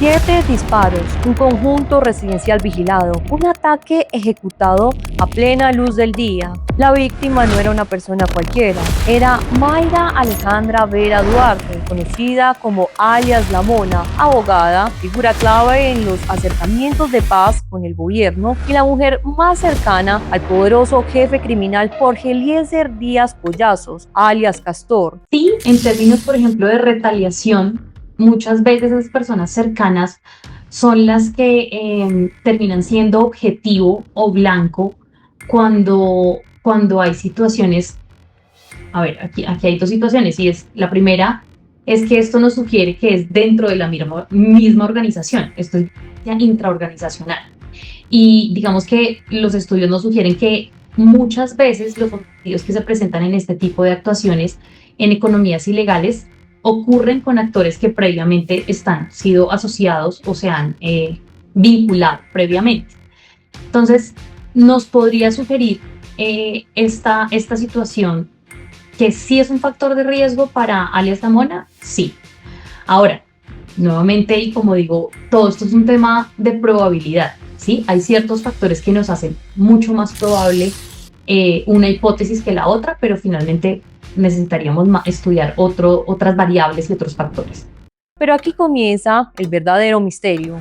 7 disparos, un conjunto residencial vigilado, un ataque ejecutado a plena luz del día. La víctima no era una persona cualquiera, era Mayra Alejandra Vera Duarte, conocida como alias La Mona, abogada, figura clave en los acercamientos de paz con el gobierno y la mujer más cercana al poderoso jefe criminal Jorge Eliezer Díaz Collazos, alias Castor. Sí, en términos, por ejemplo, de retaliación, muchas veces las personas cercanas son las que terminan siendo objetivo o blanco cuando hay situaciones. A ver, aquí hay dos situaciones y la primera es que esto nos sugiere que es dentro de la misma organización, esto es intraorganizacional. Y digamos que los estudios nos sugieren que muchas veces los homicidios que se presentan en este tipo de actuaciones en economías ilegales ocurren con actores que previamente han sido asociados o se han vinculado previamente. Entonces, nos podría sugerir esta situación que sí es un factor de riesgo para alias La Mona, sí. Ahora, nuevamente, y como digo, todo esto es un tema de probabilidad, ¿sí? Hay ciertos factores que nos hacen mucho más probable una hipótesis que la otra, pero finalmente necesitaríamos estudiar otras variables y otros factores. Pero aquí comienza el verdadero misterio.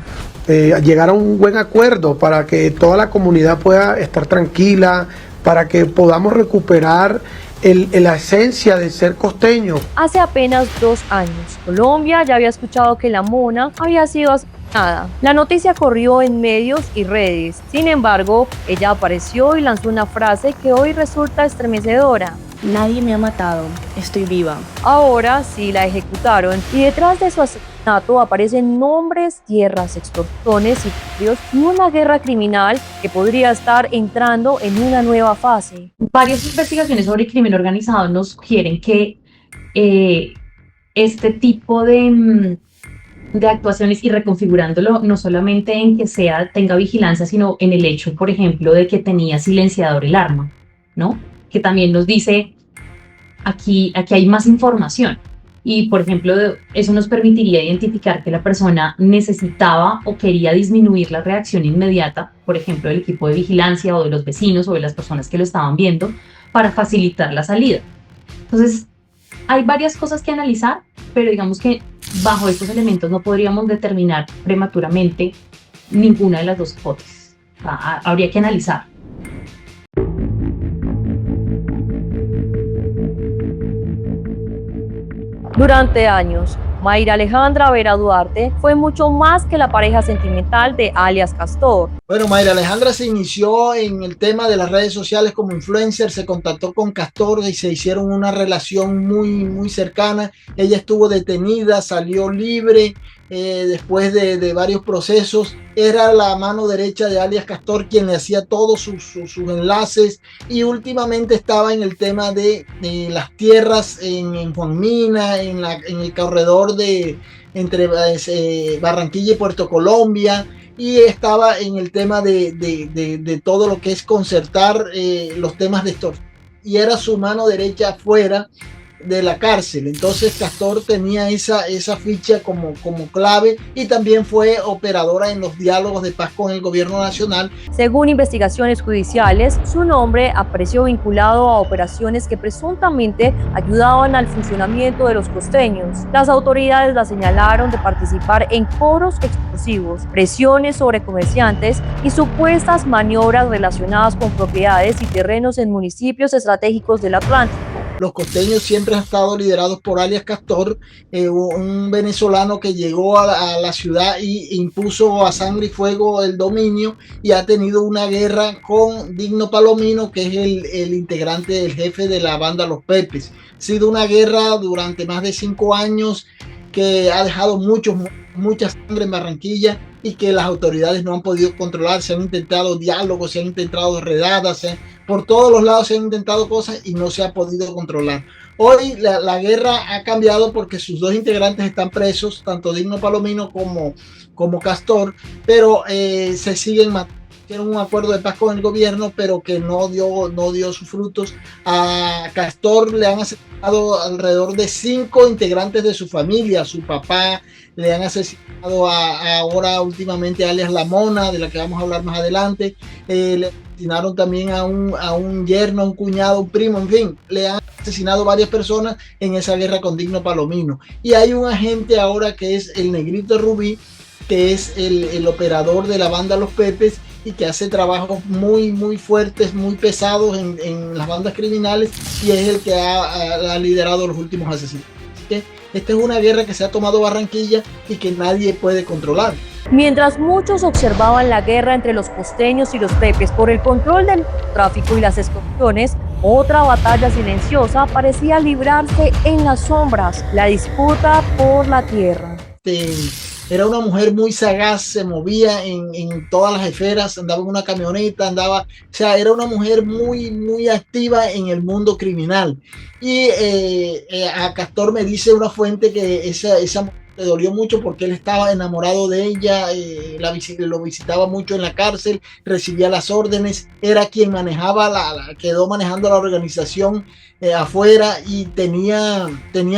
Llegar a un buen acuerdo para que toda la comunidad pueda estar tranquila, para que podamos recuperar la esencia de ser costeño. Hace apenas 2 años, Colombia ya había escuchado que La Mona había sido asesinada. La noticia corrió en medios y redes. Sin embargo, ella apareció y lanzó una frase que hoy resulta estremecedora. Nadie me ha matado, estoy viva. Ahora sí la ejecutaron y detrás de su asesinato aparecen nombres, tierras, extorsiones, sitios y una guerra criminal que podría estar entrando en una nueva fase. Varias investigaciones sobre crimen organizado nos sugieren que este tipo de actuaciones y reconfigurándolo no solamente en que tenga vigilancia, sino en el hecho, por ejemplo, de que tenía silenciador el arma, ¿no? Que también nos dice, aquí hay más información. Y, por ejemplo, eso nos permitiría identificar que la persona necesitaba o quería disminuir la reacción inmediata, por ejemplo, del equipo de vigilancia o de los vecinos o de las personas que lo estaban viendo, para facilitar la salida. Entonces, hay varias cosas que analizar, pero digamos que bajo estos elementos no podríamos determinar prematuramente ninguna de las dos hipótesis. Habría que analizar. Durante años, Mayra Alejandra Vera Duarte fue mucho más que la pareja sentimental de alias Castor. Bueno, Mayra Alejandra se inició en el tema de las redes sociales como influencer, se contactó con Castor y se hicieron una relación muy cercana. Ella estuvo detenida, salió libre después de varios procesos. Era la mano derecha de alias Castor quien le hacía todos sus enlaces y últimamente estaba en el tema de las tierras en Juan Mina, en el corredor entre Barranquilla y Puerto Colombia. Y estaba en el tema de todo lo que es concertar los temas de extorsión. Y era su mano derecha fuera de la cárcel. Entonces Castor tenía esa ficha como clave y también fue operadora en los diálogos de paz con el gobierno nacional. Según investigaciones judiciales, su nombre apareció vinculado a operaciones que presuntamente ayudaban al funcionamiento de los costeños. Las autoridades la señalaron de participar en coros explosivos, presiones sobre comerciantes y supuestas maniobras relacionadas con propiedades y terrenos en municipios estratégicos del Atlántico. Los costeños siempre han estado liderados por alias Castor, un venezolano que llegó a la ciudad y impuso a sangre y fuego el dominio y ha tenido una guerra con Digno Palomino, que es el integrante, el jefe de la banda Los Pepes. Ha sido una guerra durante más de 5 años que ha dejado mucha sangre en Barranquilla y que las autoridades no han podido controlar. Se han intentado diálogos, se han intentado redadas, por todos los lados se han intentado cosas y no se ha podido controlar. Hoy la guerra ha cambiado porque sus dos integrantes están presos, tanto Digno Palomino como Castor, pero se siguen matando. hicieron un acuerdo de paz con el gobierno, pero que no dio sus frutos. A Castor le han asesinado alrededor de 5 integrantes de su familia, su papá, le han asesinado ahora últimamente a alias La Mona, de la que vamos a hablar más adelante, le asesinaron también a un yerno, un cuñado, un primo, en fin, le han asesinado varias personas en esa guerra con Digno Palomino. Y hay un agente ahora que es el Negrito Rubí, que es el operador de la banda Los Pepes y que hace trabajos muy fuertes, muy pesados en las bandas criminales, y es el que ha liderado los últimos asesinatos. Así que esta es una guerra que se ha tomado Barranquilla y que nadie puede controlar. Mientras muchos observaban la guerra entre los costeños y los pepes por el control del tráfico y las extorsiones, otra batalla silenciosa parecía librarse en las sombras: la disputa por la tierra. Era una mujer muy sagaz, se movía en todas las esferas, andaba en una camioneta, o sea, era una mujer muy activa en el mundo criminal. Y a Castor me dice una fuente que esa mujer le dolió mucho porque él estaba enamorado de ella, lo visitaba mucho en la cárcel, recibía las órdenes, era quien quedó manejando la organización afuera, y tenía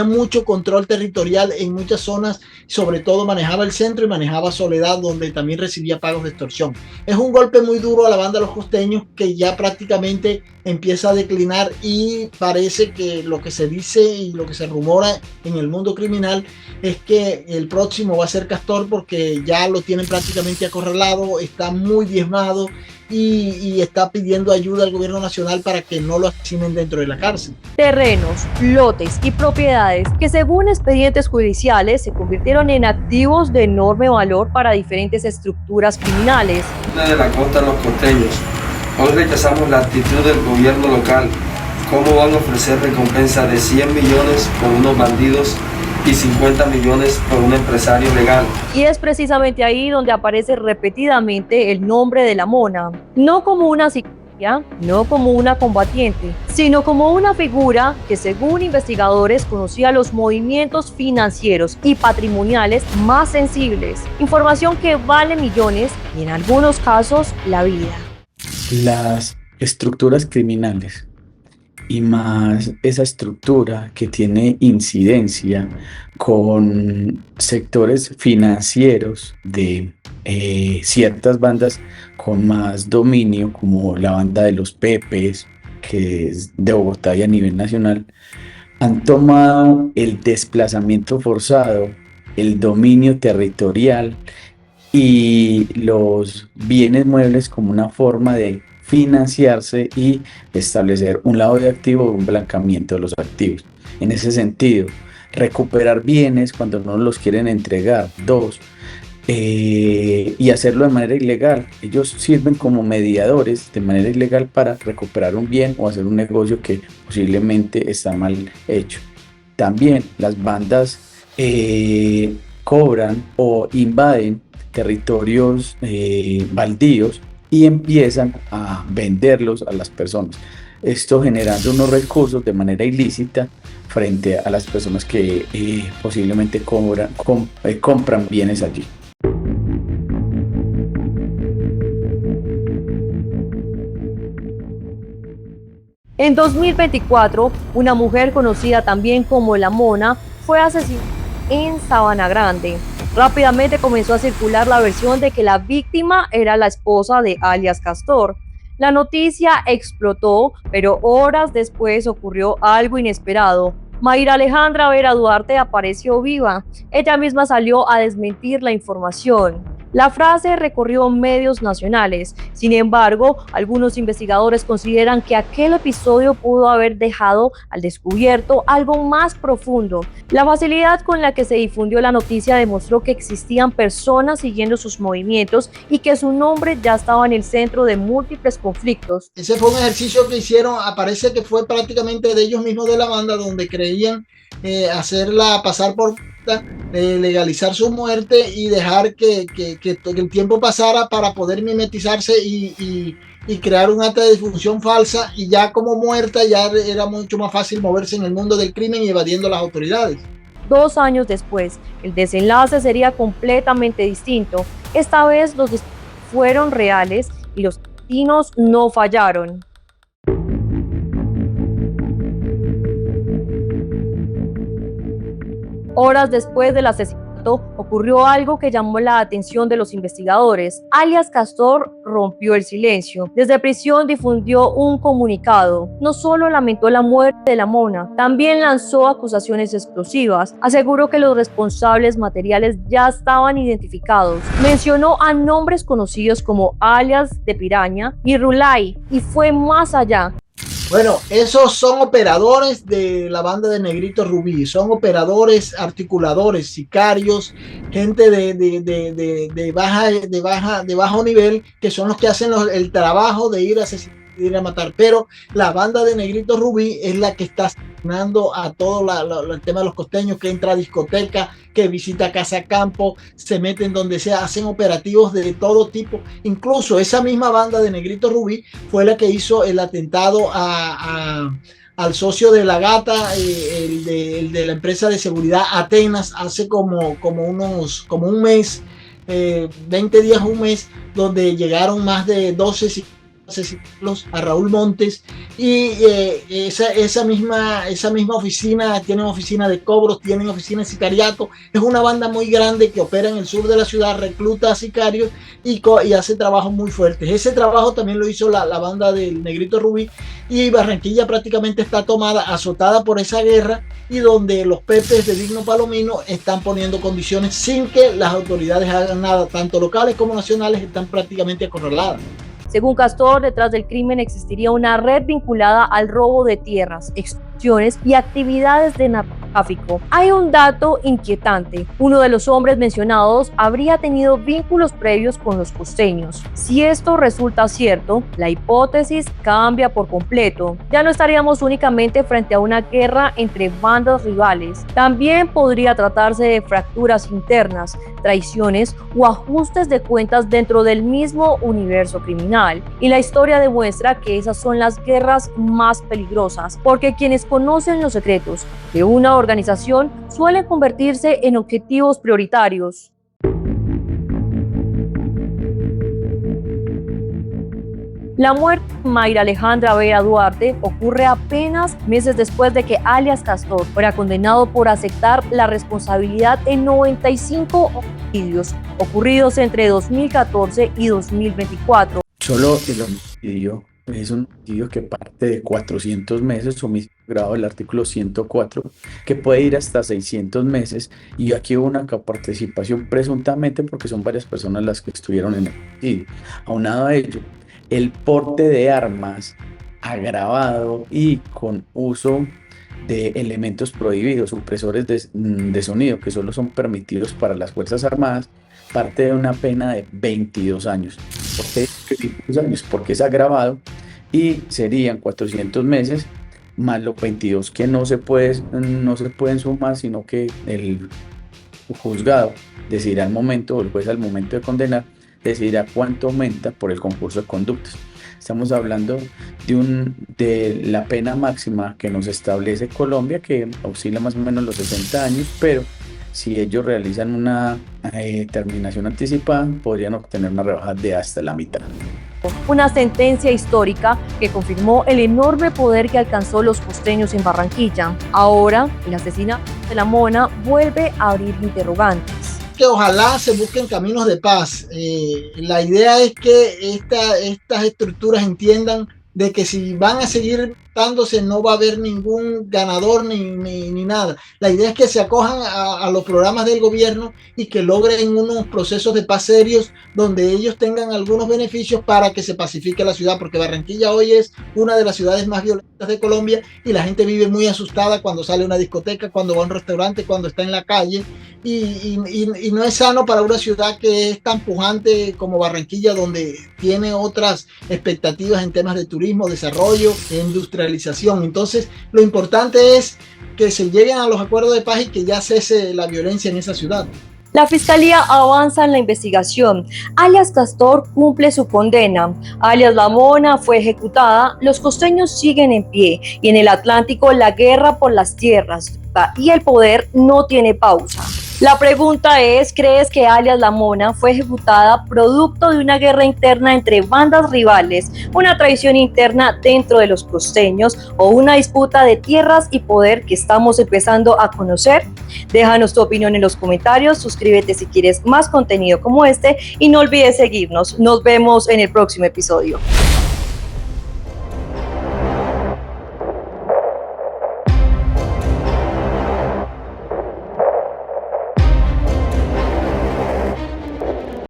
mucho control territorial en muchas zonas, sobre todo manejaba el centro y manejaba Soledad, donde también recibía pagos de extorsión. Es un golpe muy duro a la banda de Los Costeños, que ya prácticamente empieza a declinar, y parece que lo que se dice y lo que se rumora en el mundo criminal es que el próximo va a ser Castor, porque ya lo tienen prácticamente acorralado, está muy diezmado y está pidiendo ayuda al gobierno nacional para que no lo asesinen dentro de la cárcel. Terrenos, lotes y propiedades que, según expedientes judiciales, se convirtieron en activos de enorme valor para diferentes estructuras criminales. De la costa de Los Costeños. Hoy rechazamos la actitud del gobierno local. ¿Cómo van a ofrecer recompensa de 100 millones por unos bandidos y 50 millones por un empresario legal? Y es precisamente ahí donde aparece repetidamente el nombre de La Mona, no como una sicaria, no como una combatiente, sino como una figura que, según investigadores, conocía los movimientos financieros y patrimoniales más sensibles, información que vale millones y en algunos casos la vida. Las estructuras criminales, y más esa estructura que tiene incidencia con sectores financieros de ciertas bandas con más dominio, como la banda de Los Pepes, que es de Bogotá y a nivel nacional, han tomado el desplazamiento forzado, el dominio territorial y los bienes muebles como una forma de financiarse y establecer un lado de activo o un blanqueamiento de los activos. En ese sentido, recuperar bienes cuando no los quieren entregar. 2, y hacerlo de manera ilegal. Ellos sirven como mediadores de manera ilegal para recuperar un bien o hacer un negocio que posiblemente está mal hecho. También las bandas cobran o invaden territorios baldíos y empiezan a venderlos a las personas. Esto generando unos recursos de manera ilícita frente a las personas que posiblemente compran bienes allí. En 2024, una mujer conocida también como La Mona fue asesinada en Sabana Grande. Rápidamente comenzó a circular la versión de que la víctima era la esposa de alias Castor. La noticia explotó, pero horas después ocurrió algo inesperado. Mayra Alejandra Vera Duarte apareció viva. Ella misma salió a desmentir la información. La frase recorrió medios nacionales. Sin embargo, algunos investigadores consideran que aquel episodio pudo haber dejado al descubierto algo más profundo. La facilidad con la que se difundió la noticia demostró que existían personas siguiendo sus movimientos y que su nombre ya estaba en el centro de múltiples conflictos. Ese fue un ejercicio que hicieron, aparece que fue prácticamente de ellos mismos de la banda, donde creían hacerla pasar por legalizar su muerte y dejar que el tiempo pasara para poder mimetizarse y crear un acta de difunción falsa, y ya como muerta ya era mucho más fácil moverse en el mundo del crimen y evadiendo las autoridades. 2 años después, el desenlace sería completamente distinto. Esta vez los fueron reales y los asesinos no fallaron. Horas después del asesinato, ocurrió algo que llamó la atención de los investigadores. Alias Castor rompió el silencio. Desde prisión difundió un comunicado. No solo lamentó la muerte de la mona, también lanzó acusaciones explosivas. Aseguró que los responsables materiales ya estaban identificados. Mencionó a nombres conocidos como Alias de Piraña y Rulay, y fue más allá. Bueno, esos son operadores de la banda de Negrito Rubí, son operadores, articuladores, sicarios, gente de bajo nivel, que son los que hacen el trabajo de ir a asesinar, de ir a matar. Pero la banda de Negrito Rubí es la que está asesinando a todo el tema de los costeños, que entra a discoteca, que visita casa campo, se meten donde sea, hacen operativos de todo tipo. Incluso esa misma banda de Negrito Rubí fue la que hizo el atentado al socio de la Gata, el de la empresa de seguridad Atenas, hace como un mes, 20 días, un mes, donde llegaron más de 12 asesinos a Raúl Montes, y esa misma oficina, tienen oficina de cobros, tienen oficina de sicariato. Es una banda muy grande que opera en el sur de la ciudad, recluta a sicarios y hace trabajos muy fuertes. Ese trabajo también lo hizo la banda del Negrito Rubí, y Barranquilla prácticamente está tomada, azotada por esa guerra, y donde los pepes de Digno Palomino están poniendo condiciones sin que las autoridades hagan nada, tanto locales como nacionales están prácticamente acorraladas. Según Castor, detrás del crimen existiría una red vinculada al robo de tierras, extorsiones y actividades de narcotráfico. Hay un dato inquietante. Uno de los hombres mencionados habría tenido vínculos previos con los costeños. Si esto resulta cierto, la hipótesis cambia por completo. Ya no estaríamos únicamente frente a una guerra entre bandas rivales. También podría tratarse de fracturas internas, traiciones o ajustes de cuentas dentro del mismo universo criminal. Y la historia demuestra que esas son las guerras más peligrosas, porque quienes conocen los secretos de una organización suelen convertirse en objetivos prioritarios. La muerte de Mayra Alejandra Vera Duarte ocurre apenas meses después de que alias Castor fuera condenado por aceptar la responsabilidad en 95 homicidios ocurridos entre 2014 y 2024. Solo el homicidio es un homicidio que parte de 400 meses, homicidio grado del artículo 104, que puede ir hasta 600 meses, y aquí hubo una participación presuntamente porque son varias personas las que estuvieron en el homicidio. Aunado a ello, el porte de armas agravado y con uso de elementos prohibidos, supresores de sonido, que solo son permitidos para las Fuerzas Armadas, parte de una pena de 22 años. ¿Por qué 22 años? Porque es agravado y serían 400 meses más los 22 que no se pueden sumar, sino que el juzgado decidirá al momento, o el juez al momento de condenar, decidirá cuánto aumenta por el concurso de conductas. Estamos hablando de la pena máxima que nos establece Colombia, que oscila más o menos los 60 años, pero si ellos realizan una terminación anticipada, podrían obtener una rebaja de hasta la mitad. Una sentencia histórica que confirmó el enorme poder que alcanzó los costeños en Barranquilla. Ahora, el asesinato de la mona vuelve a abrir interrogantes. Que ojalá se busquen caminos de paz. La idea es que estas estructuras entiendan de que si van a seguir dándose no va a haber ningún ganador ni nada. La idea es que se acojan a los programas del gobierno y que logren unos procesos de paz serios donde ellos tengan algunos beneficios para que se pacifique la ciudad, porque Barranquilla hoy es una de las ciudades más violentas de Colombia y la gente vive muy asustada cuando sale a una discoteca, cuando va a un restaurante, cuando está en la calle, y no es sano para una ciudad que es tan pujante como Barranquilla, donde tiene otras expectativas en temas de turismo, desarrollo e industrialización. Entonces, lo importante es que se lleguen a los acuerdos de paz y que ya cese la violencia en esa ciudad. La fiscalía avanza en la investigación. Alias Castor cumple su condena. Alias La Mona fue ejecutada. Los costeños siguen en pie y en el Atlántico la guerra por las tierras y el poder no tiene pausa. La pregunta es, ¿crees que alias La Mona fue ejecutada producto de una guerra interna entre bandas rivales, una traición interna dentro de los costeños o una disputa de tierras y poder que estamos empezando a conocer? Déjanos tu opinión en los comentarios, suscríbete si quieres más contenido como este y no olvides seguirnos. Nos vemos en el próximo episodio.